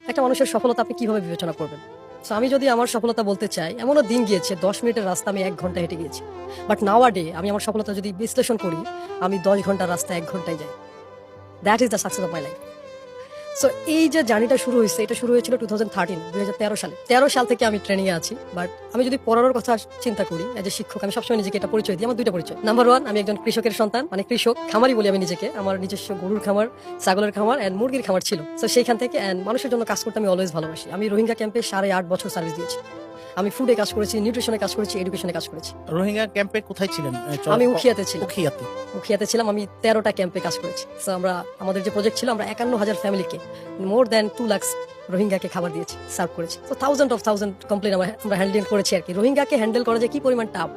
একটা মানুষের সফলতা আপনি কিভাবে বিবেচনা করবেন? সো আমি যদি আমার সফলতা বলতে চাই, এমনও দিন গিয়েছে 10 মিনিটের রাস্তা আমি 1 ঘন্টা হেঁটে গিয়েছি। বাট নাও আ ডে আমি আমার সফলতা যদি বিশ্লেষণ করি, আমি 10 ঘন্টার রাস্তা 1 ঘন্টায় যাই। That is the success of my life. So এই যে জার্নিটা শুরু হয়েছে, এটা শুরু হয়েছিল 2013 সালে। 13 সাল থেকে আমি ট্রেনিংয়ে আছি। বাট আমি যদি পড়ানোর কথা চিন্তা করি, এজ এ শিক্ষক আমি সবসময় নিজেকে এটা পরিচয় দিই। আমার দুইটা পরিচয়। নাম্বার 1, আমি একজন কৃষকের সন্তান, মানে কৃষক, খামারি বলি আমি নিজেকে। আমার নিজস্ব গরুর খামার, ছাগলের খামার এন্ড মুরগির খামার ছিল। সো সেইখান থেকে এন্ড মানুষের জন্য কাজ করতে আমি অলওয়েজ ভালোবাসি। আমি রোহিঙ্গা ক্যাম্পে 8.5 বছর সার্ভিস দিয়েছি। আমি ফুডে কাজ করেছি, নিউট্রিশনে কাজ করেছি, এডুকেশনে কাজ করেছি। রোহিঙ্গা ক্যাম্পে কোথায় ছিলেন? আমি উখিয়াতে ছিলাম। উখিয়াতে। উখিয়াতে ছিলাম। আমি 13টা ক্যাম্পে কাজ করেছি। সো আমাদের যে প্রজেক্ট ছিল, আমরা 51,000 ফ্যামিলিকে, মোর দ্যান 2 লাখ রোহিঙ্গাকে খাবার দিয়েছি, সার্ভ করেছি। তো থাউজেন্ড কমপ্লেন আমরা হ্যান্ডেল করেছি আর কি। রোহিঙ্গাকে হ্যান্ডেল করা যে কি পরিমাণ টাফ,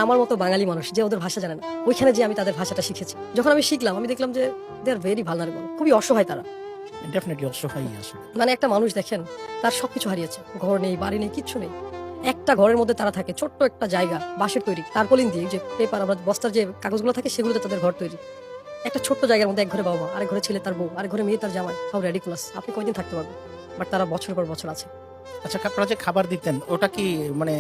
আমার মতো বাঙালি মানুষ যে ওদের ভাষা জানে না, ওইখানে যে আমি তাদের ভাষাটা শিখেছি। যখন আমি শিখলাম, আমি দেখলাম যে দে আর ভেরি ভালনারেবল, খুবই অসহায় তারা। ডেফিনেটলি অসহায় আসলে। মানে একটা মানুষ দেখেন, তার সবকিছু হারিয়েছে, ঘর নেই, বাড়ি নেই, কিচ্ছু নেই। একটা ঘরের মধ্যে তারা থাকে, ছোট্ট একটা জায়গা, বাঁশের তৈরি, তারপলিন দিয়ে, যে পেপার আমরা বস্তার যে কাগজগুলো থাকে সেগুলোতে তাদের ঘর তৈরি। একটা ছোট্ট জায়গার মধ্যে এক ঘরে বাবা মা, আরেক ঘরে ছেলে তার বউ, আরেক ঘরে মেয়ে তার জামাই। How ridiculous! আপনি কয়দিন থাকতে পারবেন? বাট তারা বছরের পর বছর আছে। আচ্ছা, আপনারা যে খাবার দিতেন ওটা কি মানে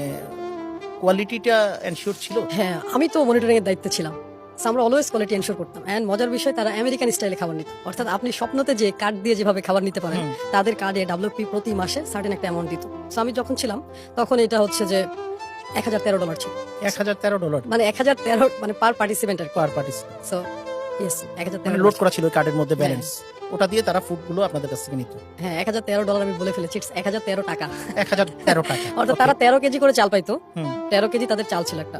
কোয়ালিটিটা এনশিওর ছিল? হ্যাঁ, আমি তো মনিটরিং এর দায়িত্বে ছিলাম। So, আমরা অলওয়েজ কোয়ালিটি এনশিওর করতাম। এন্ড মজার বিষয়, তারা আমেরিকান স্টাইলে খাবার নিত। অর্থাৎ আপনি স্বপ্নতে যে কার্ড দিয়ে যেভাবে খাবার নিতে পারেন, তাদের কার্ডে ডাব্লিউপি প্রতি মাসে সার্টেন একটা অ্যামাউন্ট দিত। সো আমি যখন ছিলাম তখন এটা হচ্ছে যে $1013 ছিল। $1013 মানে 1013 মানে পার পার্টিসিপেন্ট আর পার পার্টিসিপেন্ট। সো ইয়েস, মানে 1013 লোড করা ছিল কার্ডের মধ্যে ব্যালেন্স। ওটা দিয়ে তারা ফুডগুলো আপনাদের কাছ থেকে নিত। হ্যাঁ, $1013 আমি বলে ফেলেছি, 1013 টাকা। 1013 টাকা। অর্থাৎ তারা 13 কেজি করে চাল পাইতো। হুম। 13 কেজি তাদের চাল ছিল একটা।